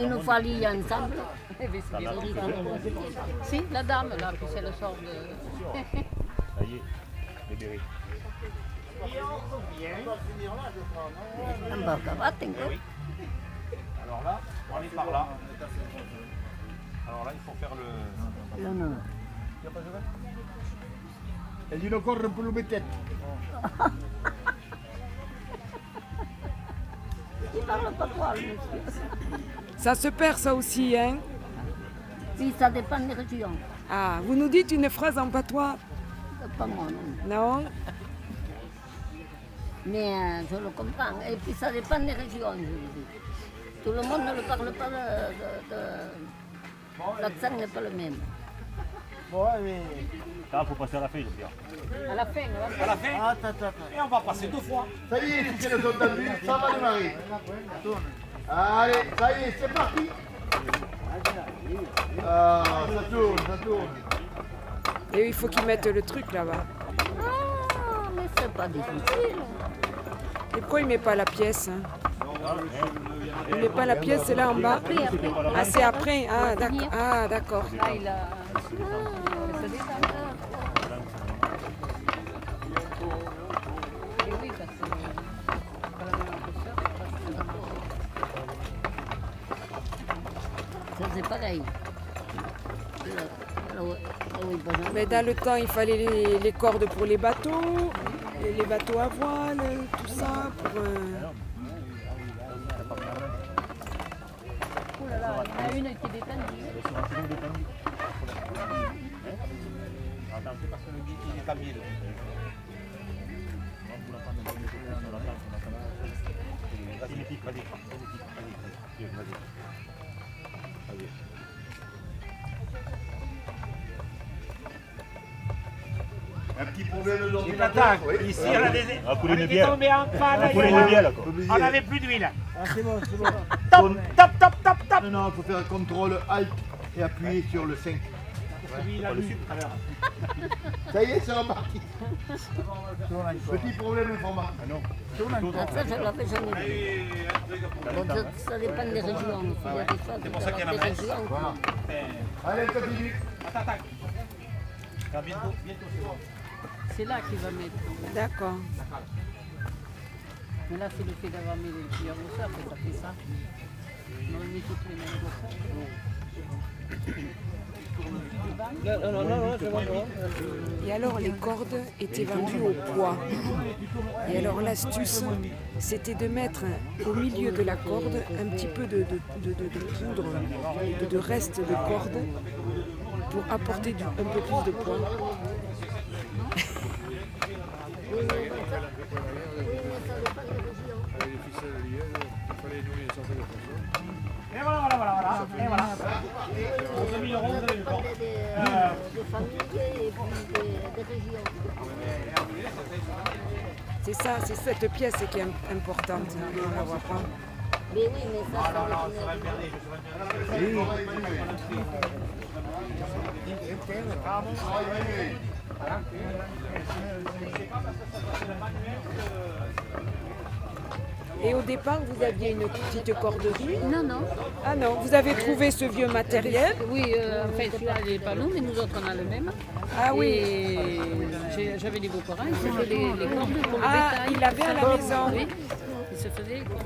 une fois liés ensemble. Si, la dame, là, puis c'est le sort de... Ça y est, libéré. Un peu cravate, Oui. Alors là, on est par là. Alors là, il faut faire le... non. E gli corre un po' lo mettete. Il parle pas trop, le monsieur. Ça se perd ça aussi, hein? Oui, ça dépend des régions. Ah, vous nous dites une phrase en patois? Pas moi, non. Non? Mais je le comprends. Et puis ça dépend des régions, je vous dis. Tout le monde ne le parle pas l'accent n'est pas le même. Bon, mais... Là, il faut passer à la fin, j'espère. À la fin, À la fin, Attends. et on va passer 2 fois. Ça y est, si c'est le son tendu, ça va démarrer. Allez, ça y est, c'est parti. Ah, ça tourne. Et il faut qu'ils mettent le truc là-bas. Ah, mais c'est pas difficile. Et pourquoi il ne met pas la pièce, hein? Il ne met pas la pièce, c'est là en bas? après. Ah, c'est après? Ah, d'accord. Ah, d'accord. Là, il a... C'est des dames. Et oui, parce que... pas la même épaisseur, Ça c'est pareil. Mais dans le temps, il fallait les cordes pour les bateaux, les bateaux à voile, tout ça. Pour, oh là là, il y en a une qui est détendue. Attends, c'est parce que le guide, il est tablier. Vas-y. Un petit problème Il d'ordinateur. attaque. Oui. Ici, on a des... On a coulé on une était bière. tombé en panne. On a coulé une bière, là, quoi. On n'avait plus d'huile. Ah, c'est bon. Top. Non, il faut faire contrôle Alt et appuyer sur le 5. Ça y est, c'est reparti. Petit problème informatique. Ah non. Ah, ça, je l'avais jamais vu. Bon, ça dépend des régions. Il y a des fois C'est pour ça qu'il y en a des moins. régions. Voilà. Allez, continue. Attends. Bientôt, c'est bon. C'est là qu'il va mettre. d'accord. Mais là, c'est le fait d'avoir mis les plusieurs grosseurs que ça fait ça. On aurait mis toutes les mêmes grosseurs. Et alors, les cordes étaient vendues au poids. Et alors, l'astuce, c'était de mettre au milieu de la corde un petit peu de poudre, de reste de corde, pour apporter un peu plus de poids. Et voilà. Et voilà. Pour 2000 euros, vous avez le corps. Des familles et puis des régions. C'est ça, c'est cette pièce qui est importante. On la voit pas. Mais oui, mais ça Et au départ, vous aviez une petite corderie? Non. Ah non, vous avez trouvé ce vieux matériel? Oui, enfin, celui-là, il n'est pas long, mais nous autres, on a le même. Ah oui. Et j'avais des beaux-parents, ils se faisaient les cordes pour le Ah, bétail. il l'avait à la maison. Oui, ils se faisaient les cordes.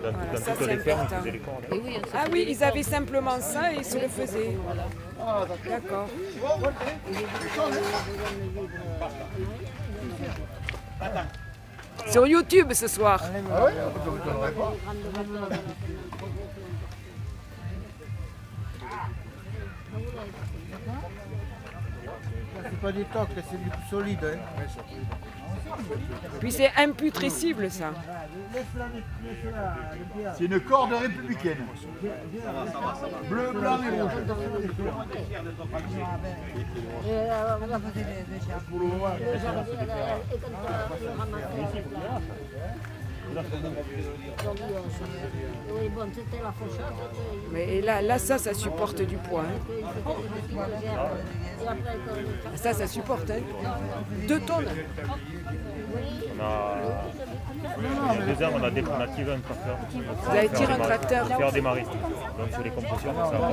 Dans ça, toutes c'est les fermes, on important. faisait les cordes. Et oui, on se Ah faisait oui, les ils avaient cordes. simplement ça et ils se le faisaient. D'accord. Sur YouTube ce soir. Ah ouais, on peut pas. C'est pas du toc, c'est du solide. Hein. Puis c'est imputrescible ça. C'est une corde républicaine. Bleu, blanc et rouge. Oui, bon, c'était la fourchette. Mais là, ça supporte du poids. Ça supporte. Hein. 2 tonnes. On a Il y a 2 ans, on a tiré un tracteur. Vous avez tiré un tracteur? Pour faire démarrer. Donc sur les compressions, ça va.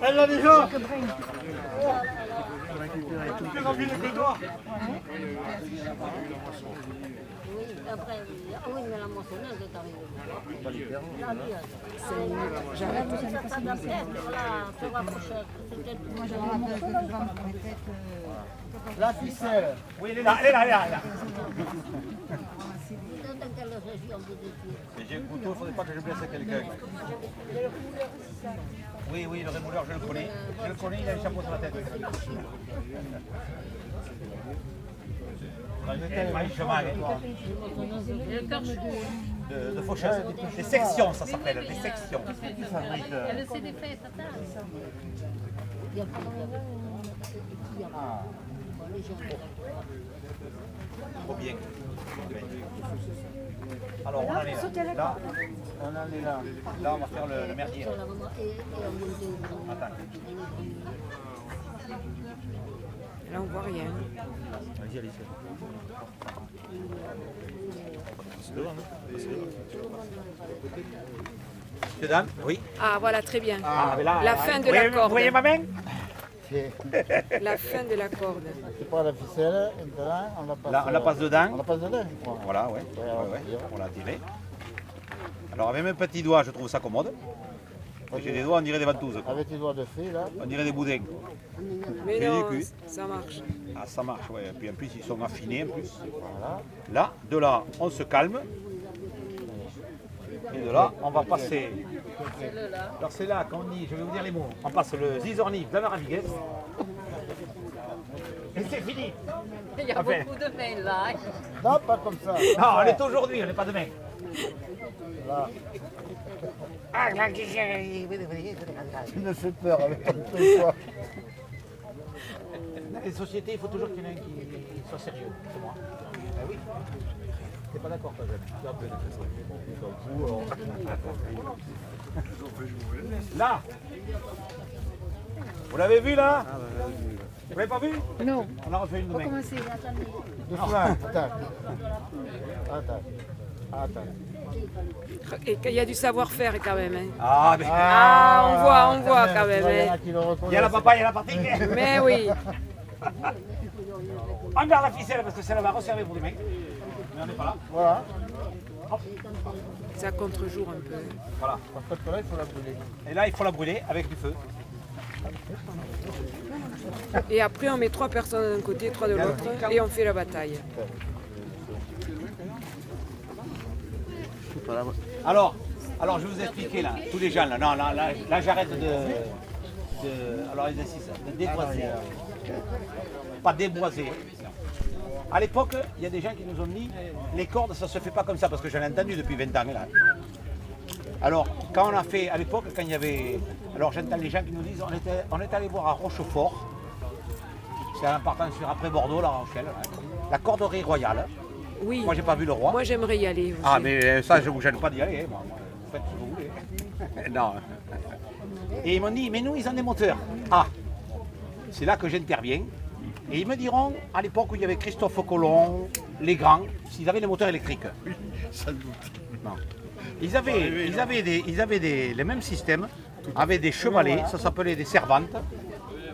Elle l'a déjà. Plus rapide que toi. Oui, après, oui, mais la moissonneuse est arrivée. La bière. J'arrête. Ça doit être, voilà, se rapprocher. Moi, La ficelle. Oui, elle est là, elle est là, elle est là. dans quelle région vous étiez? Mais j'ai un couteau, il ne faudrait pas que je blesse quelqu'un. Oui, oui, le rémouleur, je le connais. Je le connais, il a un chapeau sur la tête. De faucheuse. Des sections, ça s'appelle, des sections. Elle s'est défait, ça tasse. Trop bien. Alors, on en est là. On en est là. Là, on va faire le merdier. Attends. Là, on voit rien. Vas-y, allez. C'est devant, non? Monsieur Dan? Oui. Ah, voilà, très bien. Mais là, La fin de vous la voyez- corde. Vous voyez ma main? La fin de la corde. C'est pas la ficelle, maintenant on la passe. Là, on la passe dedans. On la passe dedans, je crois. Voilà, ouais. On l'a tiré. Alors, avec mes petits doigts, je trouve ça commode. J'ai des doigts, on dirait des ventouses, quoi. Avec tes doigts de fée, là. On dirait des boudins. Mais Mais non, du cul. ça marche. Ah, ça marche, ouais. Et puis en plus, ils sont affinés, en plus. Voilà. Là, de là, on se calme. Et de là, on va passer. Alors, c'est là qu'on dit, je vais vous dire les mots. On passe le zizornif dans la raviguette. Et c'est fini. Il y a Enfin. beaucoup de mails là. Non, pas comme ça. Non, on est aujourd'hui, on n'est pas demain. Là. Ah, Tu me fais peur avec ton toi. dans les sociétés, il faut toujours qu'il y en ait un qui soit sérieux. C'est moi. Ben oui. T'es pas d'accord, toi, jeune? Là. Vous l'avez vu, là? Vous l'avez pas vu? Non. On a refait une demain. Doucement, attends. Attends. Et qu'il y a du savoir-faire quand même. Hein. Ah, mais... Ah, on voit quand même. Il y en Hein. a qui le reconnaissent. Il y a la papa, il y a la partie. Mais oui. On garde la ficelle parce que celle-là va resservir pour demain. Mais on n'est pas là. Voilà. Ça contre-jour un peu. Voilà. Par contre, là, il faut la brûler. Et là, il faut la brûler avec du feu. Et après, on met 3 personnes d'un côté, 3 de l'autre, et on fait la bataille. Alors, je vais vous expliquer là, tous les gens là. Non, là j'arrête alors les assises, de déboiser. Pas déboiser. À l'époque, il y a des gens qui nous ont dit les cordes, ça se fait pas comme ça, parce que j'en ai entendu depuis 20 ans là. Alors, quand on a fait, à l'époque, quand il y avait. Alors j'entends les gens qui nous disent on est allé voir à Rochefort, c'est en partant sur après Bordeaux, La Rochelle, la corderie royale. Oui. Moi j'ai pas vu le roi. Moi, j'aimerais y aller aussi. Ah, mais ça, je ne vous gêne pas d'y aller. Hein. Moi, vous faites ce que vous voulez. Non. Et ils m'ont dit, mais nous, ils ont des moteurs. Ah, c'est là que j'interviens. Et ils me diront, à l'époque où il y avait Christophe Colomb, les grands, s'ils avaient des moteurs électriques. Oui, sans doute. Non. Ils avaient les mêmes systèmes, avec des chevalets, ça s'appelait des servantes.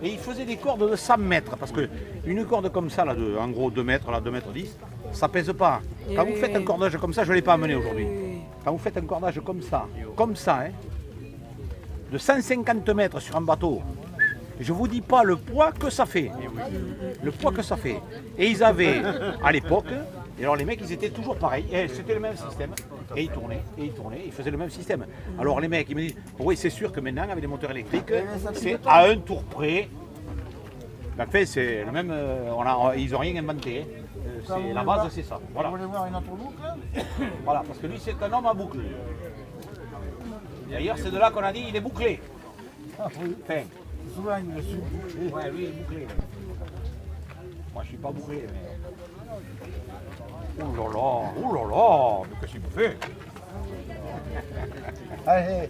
Et ils faisaient des cordes de 100 mètres, parce qu'une corde comme ça, là, en gros 2 mètres, là, 2 mètres 10, ça pèse pas. Quand vous faites un cordage comme ça, je ne l'ai pas amené aujourd'hui. Quand vous faites un cordage comme ça, hein, de 150 mètres sur un bateau, je ne vous dis pas le poids que ça fait. Le poids que ça fait. Et ils avaient, à l'époque, et alors les mecs, ils étaient toujours pareils. C'était le même système. Et ils tournaient, ils faisaient le même système. Alors les mecs, ils me disent, oui, c'est sûr que maintenant, avec des moteurs électriques, c'est à un tour près. En fait, c'est le même. Ils n'ont rien inventé. Hein. La base, c'est ça. Voilà. Vous voulez voir une autre boucle? Voilà, parce que lui, c'est un homme à boucle. D'ailleurs, c'est de là qu'on a dit, il est bouclé. Enfin, Souvent, il me suit bouclé. ouais, lui, il est bouclé. Moi, je suis pas bouclé, mais. Oh là là, mais qu'est-ce qu'il me fait? Allez.